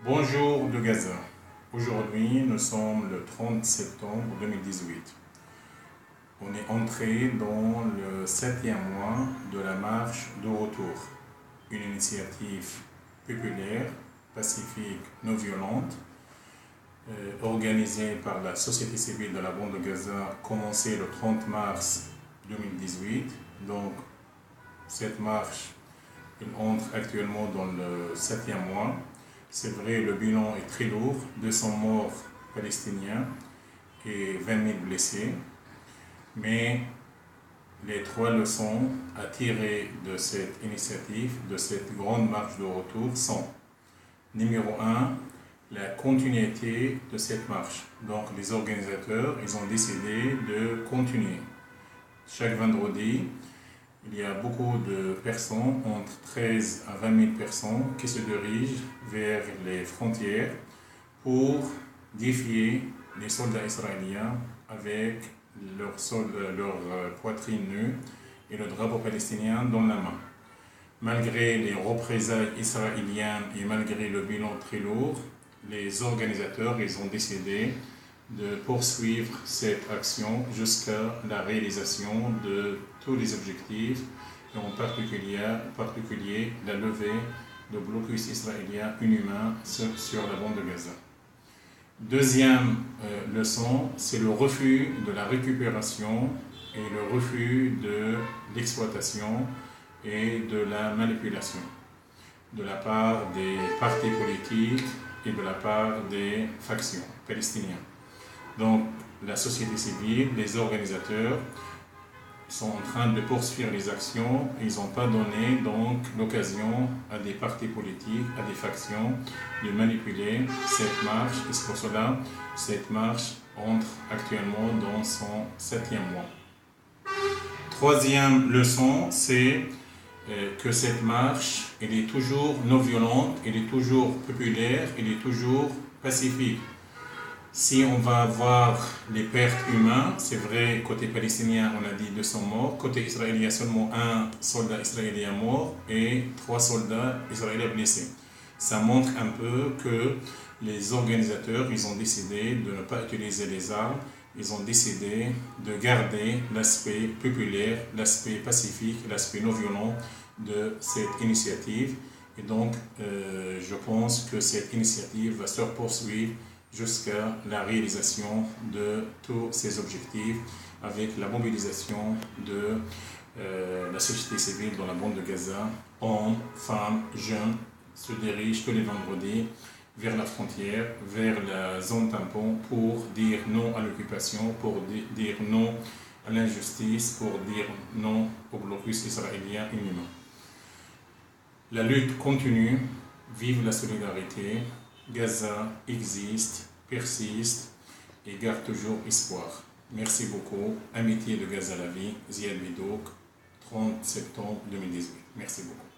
Bonjour de Gaza. Aujourd'hui, nous sommes le 30 septembre 2018. On est entré dans le 7e mois de la marche de retour, une initiative populaire, pacifique, non violente, organisée par la société civile de la bande de Gaza, commencée le 30 mars 2018. Donc, cette marche, elle entre actuellement dans le 7e mois. C'est vrai, le bilan est très lourd, 200 morts palestiniens et 20 000 blessés. Mais les 3 leçons à tirer de cette initiative, de cette grande marche de retour sont: numéro 1, la continuité de cette marche. Donc les organisateurs, ils ont décidé de continuer. Chaque vendredi, il y a beaucoup de personnes, entre 13 à 20 000 personnes, qui se dirigent vers les frontières pour défier les soldats israéliens avec leur poitrine nue et le drapeau palestinien dans la main. Malgré les représailles israéliennes et malgré le bilan très lourd, les organisateurs, ils ont décidé de poursuivre cette action jusqu'à la réalisation de tous les objectifs, et en particulier la levée du blocus israélien inhumain sur la bande de Gaza. Deuxième leçon, c'est le refus de la récupération et le refus de l'exploitation et de la manipulation de la part des partis politiques et de la part des factions palestiniennes. Donc, la société civile, les organisateurs sont en train de poursuivre les actions. Ils n'ont pas donné donc l'occasion à des partis politiques, à des factions de manipuler cette marche. Et c'est pour cela que cette marche entre actuellement dans son 7e mois. Troisième leçon, c'est que cette marche, elle est toujours non violente, elle est toujours populaire, elle est toujours pacifique. Si on va voir les pertes humaines, c'est vrai, côté palestinien, on a dit 200 morts, côté israélien, seulement 1 soldat israélien mort et 3 soldats israéliens blessés. Ça montre un peu que les organisateurs, ils ont décidé de ne pas utiliser les armes, ils ont décidé de garder l'aspect populaire, l'aspect pacifique, l'aspect non violent de cette initiative. Et donc, je pense que cette initiative va se poursuivre jusqu'à la réalisation de tous ces objectifs avec la mobilisation de la société civile dans la bande de Gaza. Hommes, femmes, jeunes se dirigent tous les vendredis vers la frontière, vers la zone tampon pour dire non à l'occupation, pour dire non à l'injustice, pour dire non au blocus israélien inhumain. La lutte continue, vive la solidarité. Gaza existe, persiste et garde toujours espoir. Merci beaucoup. Amitié de Gaza la vie, Ziad Bidouk, 30 septembre 2018. Merci beaucoup.